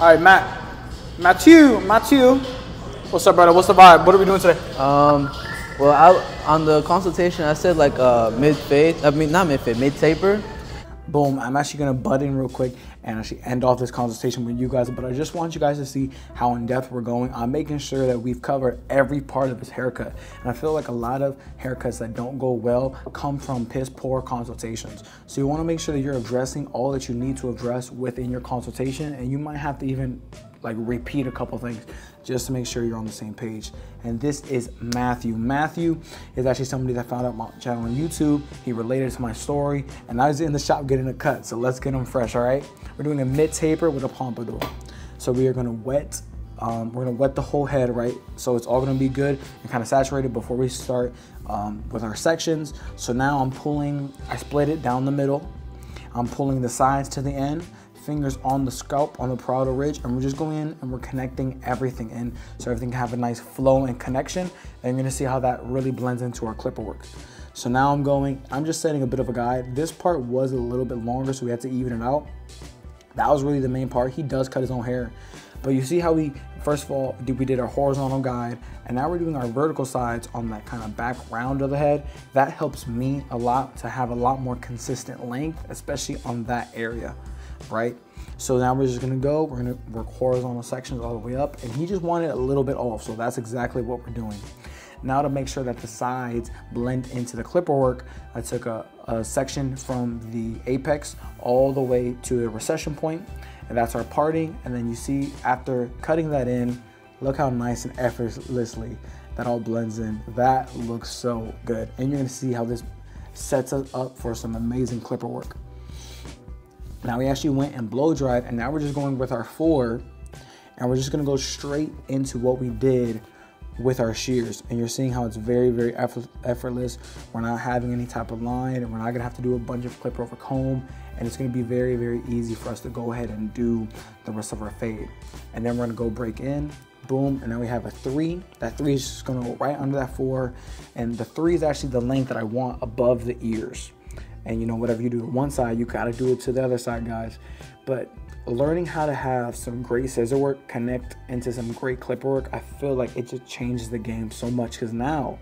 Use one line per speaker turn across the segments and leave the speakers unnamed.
All right, Matthew. What's up, brother? What's the vibe? What are we doing today?
Well, on the consultation, I said like mid-fade. I mean, not mid-fade, mid-taper.
Boom. I'm actually gonna butt in real quick and actually end off this consultation with you guys, but I just want you guys to see how in depth we're going. I'm making sure that we've covered every part of his haircut. And I feel like a lot of haircuts that don't go well come from piss poor consultations. So you wanna make sure that you're addressing all that you need to address within your consultation, and you might have to even like repeat a couple things just to make sure you're on the same page. And this is Matthew. Matthew is actually somebody that found out my channel on YouTube. He related to my story, and I was in the shop getting a cut. So let's get him fresh, all right? We're doing a mid taper with a pompadour. So we are gonna wet, the whole head, right? So it's all gonna be good and kind of saturated before we start with our sections. So now I split it down the middle. I'm pulling the sides to the end, fingers on the scalp, on the parietal ridge, and we're just going in and we're connecting everything in so everything can have a nice flow and connection. And you're gonna see how that really blends into our clipper work. So now I'm just setting a bit of a guide. This part was a little bit longer, so we had to even it out. That was really the main part. He does cut his own hair. But you see how first of all, we did our horizontal guide, and now we're doing our vertical sides on that kind of back round of the head. That helps me a lot to have a lot more consistent length, especially on that area. Right? So now we're just gonna we're gonna work horizontal sections all the way up, and he just wanted a little bit off, so that's exactly what we're doing. Now to make sure that the sides blend into the clipper work, I took a section from the apex all the way to the recession point, and that's our parting. And then you see after cutting that in, look how nice and effortlessly that all blends in. That looks so good, and you're gonna see how this sets us up for some amazing clipper work. Now we actually went and blow dried, and now we're just going with our 4, and we're just gonna go straight into what we did with our shears. And you're seeing how it's very, very effortless. We're not having any type of line, and we're not gonna have to do a bunch of clipper over comb, and it's gonna be very, very easy for us to go ahead and do the rest of our fade. And then we're gonna go break in, boom, and now we have a 3. That 3 is just gonna go right under that 4, and the 3 is actually the length that I want above the ears. And you know, whatever you do to one side, you gotta do it to the other side, guys. But learning how to have some great scissor work connect into some great clipper work, I feel like it just changes the game so much, because now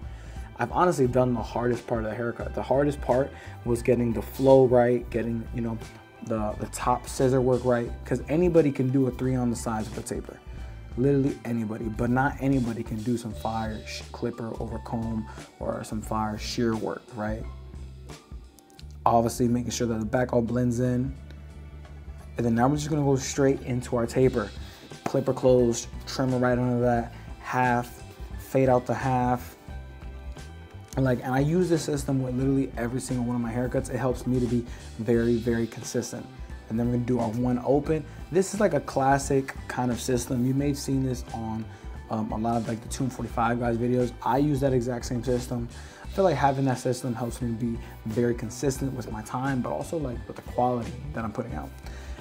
I've honestly done the hardest part of the haircut. The hardest part was getting the flow right, getting, you know, the top scissor work right, because anybody can do a 3 on the sides of a taper. Literally anybody, but not anybody can do some fire clipper over comb or some fire shear work, right? Obviously making sure that the back all blends in. And then now we're just gonna go straight into our taper. Clipper closed, trimmer right under that, half, fade out the half. And I use this system with literally every single one of my haircuts. It helps me to be very, very consistent. And then we're gonna do our 1 open. This is like a classic kind of system. You may have seen this on a lot of like the 245 guys videos. I use that exact same system. I feel like having that system helps me be very consistent with my time, but also like with the quality that I'm putting out.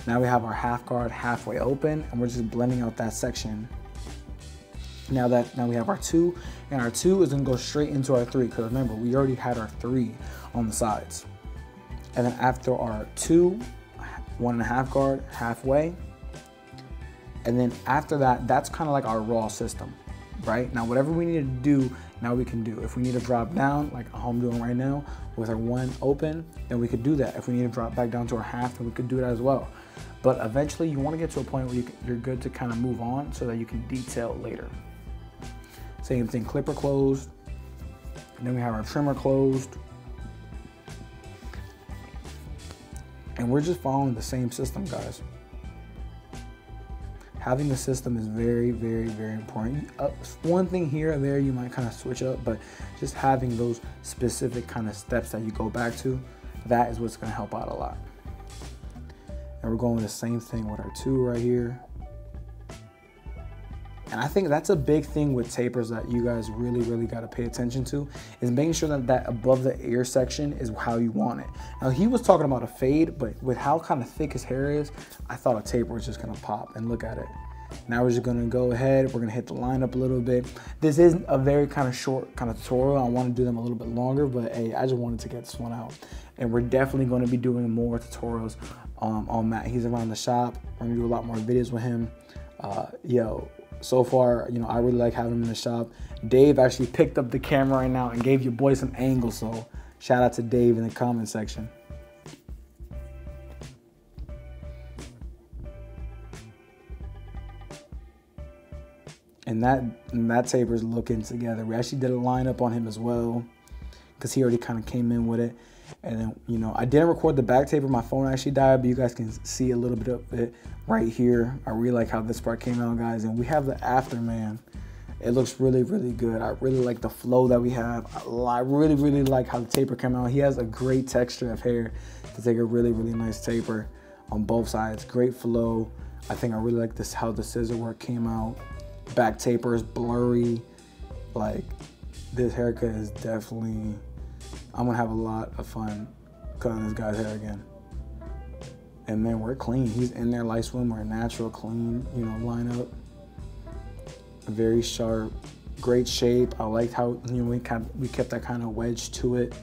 Now we have our half guard halfway open, and we're just blending out that section. Now we have our 2, and our 2 is gonna go straight into our 3, because remember, we already had our 3 on the sides. And then after our 2, 1.5 guard halfway. And then after that, that's kind of like our raw system, right? Now, whatever we need to do, now we can do. If we need to drop down, like how I'm doing right now, with our 1 open, then we could do that. If we need to drop back down to our half, then we could do that as well. But eventually, you want to get to a point where you're good to kind of move on so that you can detail later. Same thing, clipper closed. And then we have our trimmer closed. And we're just following the same system, guys. Having the system is very, very, very important. One thing here or there you might kind of switch up, but just having those specific kind of steps that you go back to, that is what's gonna help out a lot. And we're going with the same thing with our 2 right here. And I think that's a big thing with tapers that you guys really, really got to pay attention to, is making sure that that above the ear section is how you want it. Now, he was talking about a fade, but with how kind of thick his hair is, I thought a taper was just going to pop. And look at it. Now we're just gonna go ahead. We're gonna hit the line up a little bit. This is a very kind of short kind of tutorial. I want to do them a little bit longer, but hey, I just wanted to get this one out. And we're definitely going to be doing more tutorials on Matt. He's around the shop. We're gonna do a lot more videos with him. So far, you know, I really like having him in the shop. Dave actually picked up the camera right now and gave your boy some angles. So shout out to Dave in the comment section. And that taper's looking together. We actually did a lineup on him as well because he already kind of came in with it. And then, you know, I didn't record the back taper. My phone actually died, but you guys can see a little bit of it right here. I really like how this part came out, guys. And we have the after, man. It looks really, really good. I really like the flow that we have. I really, really like how the taper came out. He has a great texture of hair to take a really, really nice taper on both sides. Great flow. I think I really like this, how the scissor work came out. Back taper is blurry. Like, this haircut is definitely, I'm gonna have a lot of fun cutting this guy's hair again. And man, we're clean. He's in there light swim. We're natural, clean, you know, lineup. Very sharp, great shape. I liked how, you know, we kept that kind of wedge to it.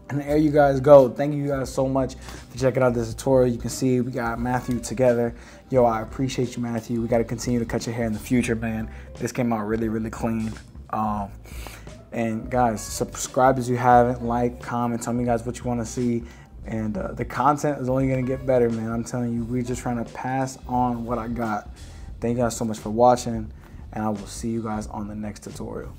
And there you guys go. Thank you guys so much for checking out this tutorial. You can see we got Matthew together. Yo, I appreciate you, Matthew. We got to continue to cut your hair in the future, man. This came out really, really clean. And guys, subscribe if you haven't. Like, comment, tell me guys what you want to see. And the content is only going to get better, man. I'm telling you, we're just trying to pass on what I got. Thank you guys so much for watching, and I will see you guys on the next tutorial.